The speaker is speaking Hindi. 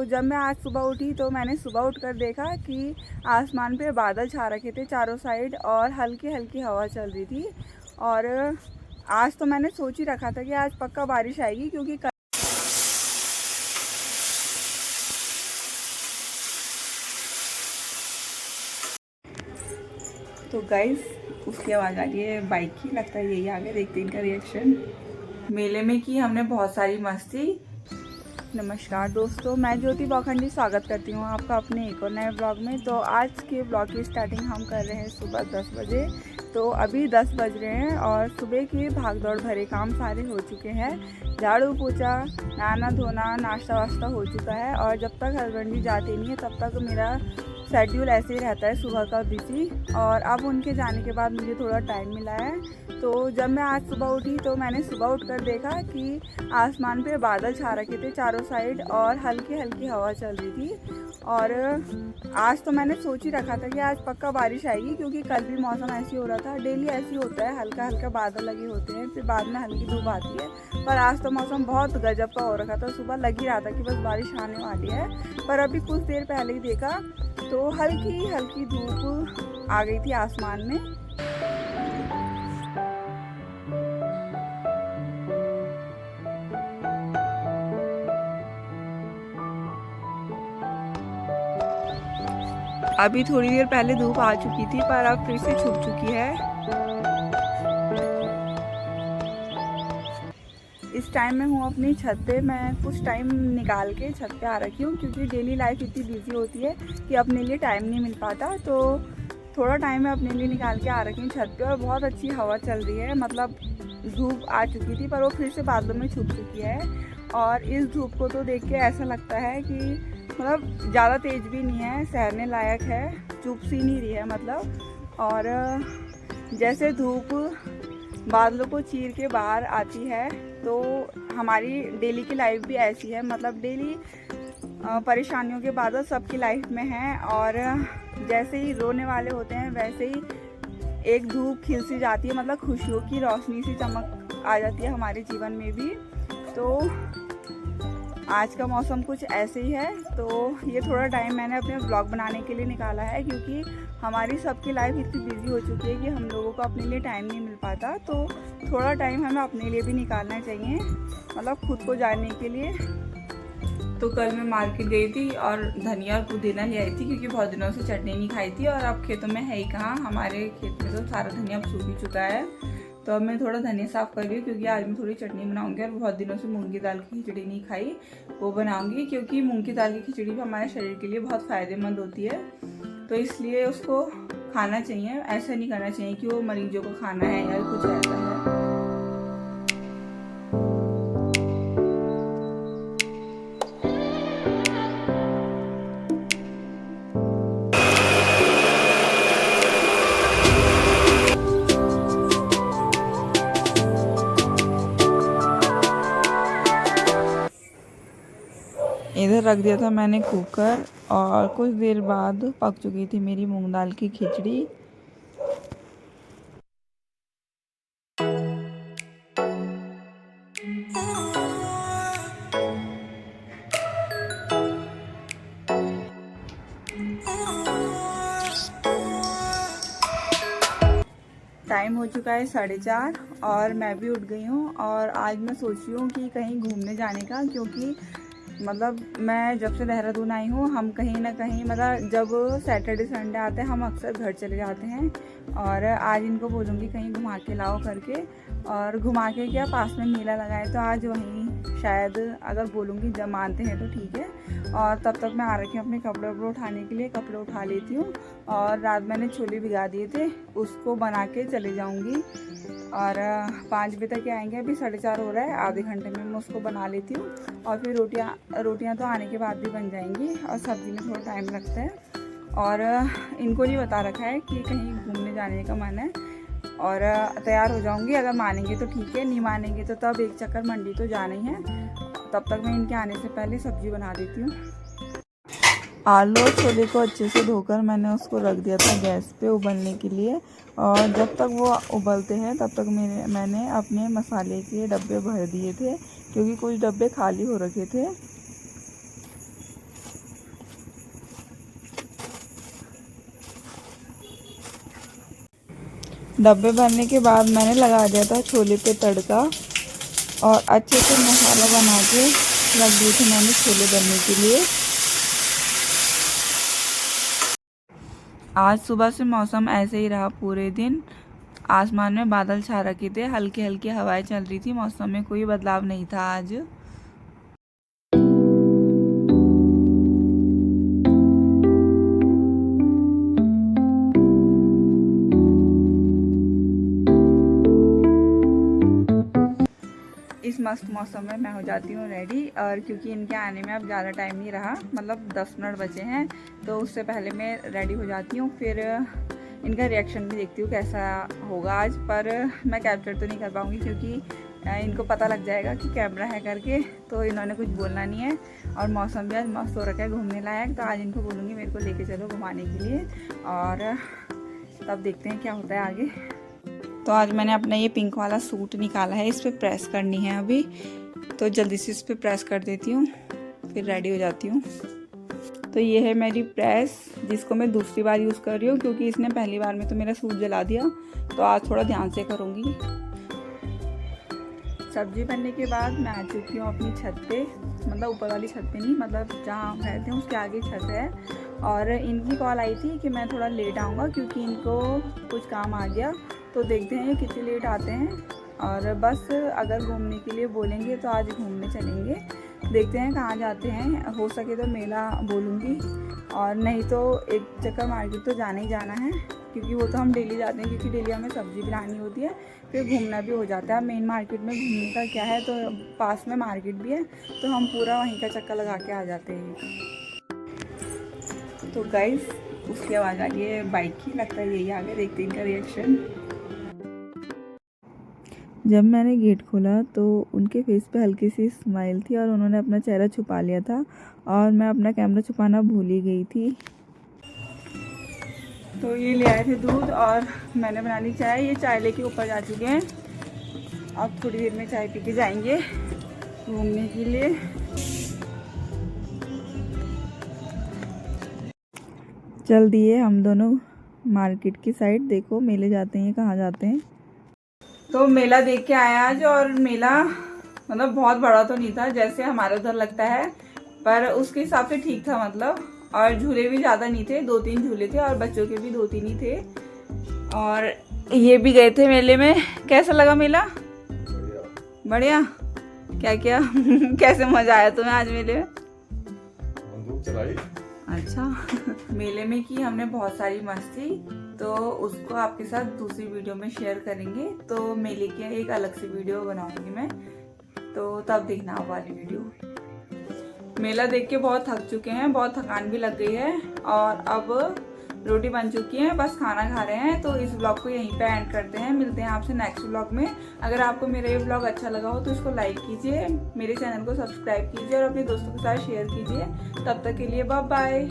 जब मैं आज सुबह उठी तो मैंने सुबह उठकर देखा कि आसमान पे बादल छा रखे थे चारों साइड और हल्की हल्की हवा चल रही थी। और आज तो मैंने सोच ही रखा था कि आज पक्का बारिश आएगी, क्योंकि तो गाइस उसकी आवाज़ आ रही है बाइक की, लगता है यही आ गया, देखते हैं इनका रिएक्शन। मेले में की हमने बहुत सारी मस्ती। नमस्कार दोस्तों, मैं ज्योति बौखंडी स्वागत करती हूँ आपका अपने एक और नए ब्लॉग में। तो आज के ब्लॉग की स्टार्टिंग हम कर रहे हैं सुबह 10 बजे। तो अभी 10 बज रहे हैं और सुबह की भागदौड़ भरे काम सारे हो चुके हैं। झाड़ू पोछा, नहाना धोना, नाश्ता वाश्ता हो चुका है। और जब तक हस्बैंड जी जाते नहीं है तब तक मेरा शेड्यूल ऐसे ही रहता है सुबह का बिजी। और अब उनके जाने के बाद मुझे थोड़ा टाइम मिला है। तो जब मैं आज सुबह उठी तो मैंने सुबह उठकर देखा कि आसमान पे बादल छा रखे थे चारों साइड और हल्की हल्की हवा चल रही थी। और आज तो मैंने सोच ही रखा था कि आज पक्का बारिश आएगी, क्योंकि कल भी मौसम ऐसे हो रहा था। डेली ऐसे ही होता है, हल्का हल्का बादल लगे होते हैं, फिर बाद में हल्की धूप आती है। पर आज तो मौसम बहुत गजब का हो रखा था, सुबह लग ही रहा था कि बस बारिश आने वाली है। पर अभी कुछ देर पहले ही देखा तो हल्की हल्की धूप आ गई थी आसमान में। अभी थोड़ी देर पहले धूप आ चुकी थी पर अब फिर से छुप चुकी है। इस टाइम मैं हूँ अपनी छत पे। मैं कुछ टाइम निकाल के छत पे आ रखी हूँ, क्योंकि डेली लाइफ इतनी बिजी होती है कि अपने लिए टाइम नहीं मिल पाता। तो थोड़ा टाइम मैं अपने लिए निकाल के आ रखी हूँ छत पे। और बहुत अच्छी हवा चल रही है, मतलब धूप आ चुकी थी पर वो फिर से बादलों में छुप चुकी है। और इस धूप को तो देख के ऐसा लगता है कि मतलब ज़्यादा तेज़ भी नहीं है, सहने लायक है, चुप सी नहीं रही है मतलब। और जैसे धूप बादलों को चीर के बाहर आती है तो हमारी डेली की लाइफ भी ऐसी है। मतलब डेली परेशानियों के बादल सबकी लाइफ में हैं। और जैसे ही रोने वाले होते हैं वैसे ही एक धूप खिल सी जाती है, मतलब खुशियों की रोशनी सी चमक आ जाती है हमारे जीवन में भी। तो आज का मौसम कुछ ऐसे ही है। तो ये थोड़ा टाइम मैंने अपने ब्लॉग बनाने के लिए निकाला है, क्योंकि हमारी सबकी लाइफ इतनी बिजी हो चुकी है कि हम लोगों को अपने लिए टाइम नहीं मिल पाता। तो थोड़ा टाइम हमें अपने लिए भी निकालना चाहिए, मतलब खुद को जानने के लिए। तो कल मैं मार्केट गई थी और धनिया और पुदीना ले आई थी, क्योंकि बहुत दिनों से चटनी नहीं खाई थी। और अब खेतों में है ही कहाँ, हमारे खेत में तो सारा धनिया अब सूख ही चुका है। तो अब मैं थोड़ा धनिया साफ़ कर रही हूँ, क्योंकि आज मैं थोड़ी चटनी बनाऊंगी। और बहुत दिनों से मूंग की दाल की खिचड़ी नहीं खाई, वो बनाऊंगी। क्योंकि मूंग की दाल की खिचड़ी भी हमारे शरीर के लिए बहुत फ़ायदेमंद होती है, तो इसलिए उसको खाना चाहिए। ऐसा नहीं करना चाहिए कि वो मरीजों को खाना है या कुछ ऐसा है। इधर रख दिया था मैंने कुकर, और कुछ देर बाद पक चुकी थी मेरी मूंग दाल की खिचड़ी। टाइम हो चुका है 4:30 और मैं भी उठ गई हूँ। और आज मैं सोच रही हूँ कि कहीं घूमने जाने का, क्योंकि मतलब मैं जब से देहरादून आई हूँ हम कहीं ना कहीं, मतलब जब सैटरडे संडे आते हैं हम अक्सर घर चले जाते हैं। और आज इनको बोलूँगी कहीं घुमा के लाओ करके। और घुमा के क्या, पास में मेला लगा है तो आज वहीं शायद अगर बोलूँगी जब मानते हैं तो ठीक है। और तब तक मैं आ रखी हूँ अपने कपड़े वपड़े उठाने के लिए, कपड़े उठा लेती हूँ। और रात मैंने छोले भिगा दिए थे, उसको बना के चले जाऊँगी। और 5 बजे तक आएंगे, अभी 4:30 हो रहा है, आधे घंटे में मैं उसको बना लेती हूँ। और फिर रोटियाँ तो आने के बाद भी बन जाएंगी, और सब्ज़ी में थोड़ा टाइम लगता है। और इनको नहीं बता रखा है कि कहीं घूमने जाने का मन है। और तैयार हो जाऊंगी, अगर मानेंगे तो ठीक है, नहीं मानेंगे तो तब एक चक्कर मंडी तो जाना ही है। तब तक मैं इनके आने से पहले सब्ज़ी बना देती हूँ। आलू और छोले को अच्छे से धोकर मैंने उसको रख दिया था गैस पे उबलने के लिए। और जब तक वो उबलते हैं तब तक मैंने अपने मसाले के डब्बे भर दिए थे, क्योंकि कुछ डब्बे खाली हो रखे थे। डब्बे भरने के बाद मैंने लगा दिया था छोले पे तड़का और अच्छे से मसाला बना के रख दिए थे मैंने छोले बनने के लिए। आज सुबह से मौसम ऐसे ही रहा पूरे दिन। आसमान में बादल छा रखे थे, हल्की हल्की हवाएं चल रही थी, मौसम में कोई बदलाव नहीं था आज। इस मस्त मौसम में मैं हो जाती हूँ रेडी, और क्योंकि इनके आने में अब ज़्यादा टाइम नहीं रहा, मतलब 10 मिनट बचे हैं, तो उससे पहले मैं रेडी हो जाती हूँ। फिर इनका रिएक्शन भी देखती हूँ कैसा होगा आज, पर मैं कैप्चर तो नहीं कर पाऊँगी क्योंकि इनको पता लग जाएगा कि कैमरा है करके, तो इन्होंने कुछ बोलना नहीं है। और मौसम भी आज मस्त हो रखा है घूमने लायक, तो आज इनको बोलूँगी मेरे को लेके चलो घुमाने के लिए, और तब देखते हैं क्या होता है आगे। तो आज मैंने अपना ये पिंक वाला सूट निकाला है, इस पर प्रेस करनी है अभी, तो जल्दी से इस पर प्रेस कर देती हूँ, फिर रेडी हो जाती हूँ। तो ये है मेरी प्रेस, जिसको मैं दूसरी बार यूज़ कर रही हूँ क्योंकि इसने पहली बार में तो मेरा सूट जला दिया, तो आज थोड़ा ध्यान से करूँगी। सब्जी बनने के बाद मैं आ चुकी हूँ अपनी छत पे, मतलब ऊपर वाली छत पे नहीं, मतलब जहाँ हम रहते हैं उसके आगे छत है। और इनकी कॉल आई थी कि मैं थोड़ा लेट आऊँगा क्योंकि इनको कुछ काम आ गया, तो देखते हैं कितने लेट आते हैं। और बस अगर घूमने के लिए बोलेंगे तो आज घूमने चलेंगे, देखते हैं कहाँ जाते हैं। हो सके तो मेला बोलूँगी, और नहीं तो एक चक्कर मार्केट तो जाना ही जाना है, क्योंकि वो तो हम डेली जाते हैं, क्योंकि डेली हमें सब्ज़ी भी लानी होती है, फिर घूमना भी हो जाता है। मेन मार्केट में घूमने का क्या है, तो पास में मार्केट भी है, तो हम पूरा वहीं का चक्कर लगा के आ जाते हैं। तो गाइस उसकी आवाज़ आ गई है बाइक की, लगता है यही आ गया, देखते हैं इनका रिएक्शन। जब मैंने गेट खोला तो उनके फेस पे हल्की सी स्माइल थी, और उन्होंने अपना चेहरा छुपा लिया था, और मैं अपना कैमरा छुपाना भूल ही गई थी। तो ये ले आए थे दूध, और मैंने बना ली चाय। ये चाय लेके ऊपर जा चुके हैं, अब थोड़ी देर में चाय पी के जाएंगे घूमने के लिए। चल दिए हम दोनों मार्केट की साइड, देखो मेले जाते हैं, कहाँ जाते हैं। तो मेला देख के आए आज, और मेला मतलब बहुत बड़ा तो नहीं था जैसे हमारे उधर लगता है, पर उसके हिसाब से ठीक था मतलब। और झूले भी ज़्यादा नहीं थे, 2-3 झूले थे, और बच्चों के भी 2-3 ही थे। और ये भी गए थे मेले में। कैसा लगा मेला? बढ़िया। क्या क्या कैसे मज़ा आया तुम्हें आज मेले में? बंदूक चलाई। अच्छा मेले में की हमने बहुत सारी मस्ती, तो उसको आपके साथ दूसरी वीडियो में शेयर करेंगे। तो मेले की एक अलग सी वीडियो बनाऊंगी मैं, तो तब देखना वो वाली वीडियो। मेला देख के बहुत थक चुके हैं, बहुत थकान भी लग गई है, और अब रोटी बन चुकी है, बस खाना खा रहे हैं। तो इस ब्लॉग को यहीं पे एंड करते हैं, मिलते हैं आपसे नेक्स्ट ब्लॉग में। अगर आपको मेरा ये ब्लॉग अच्छा लगा हो तो इसको लाइक कीजिए, मेरे चैनल को सब्सक्राइब कीजिए, और अपने दोस्तों के साथ शेयर कीजिए। तब तक के लिए बाय बाय।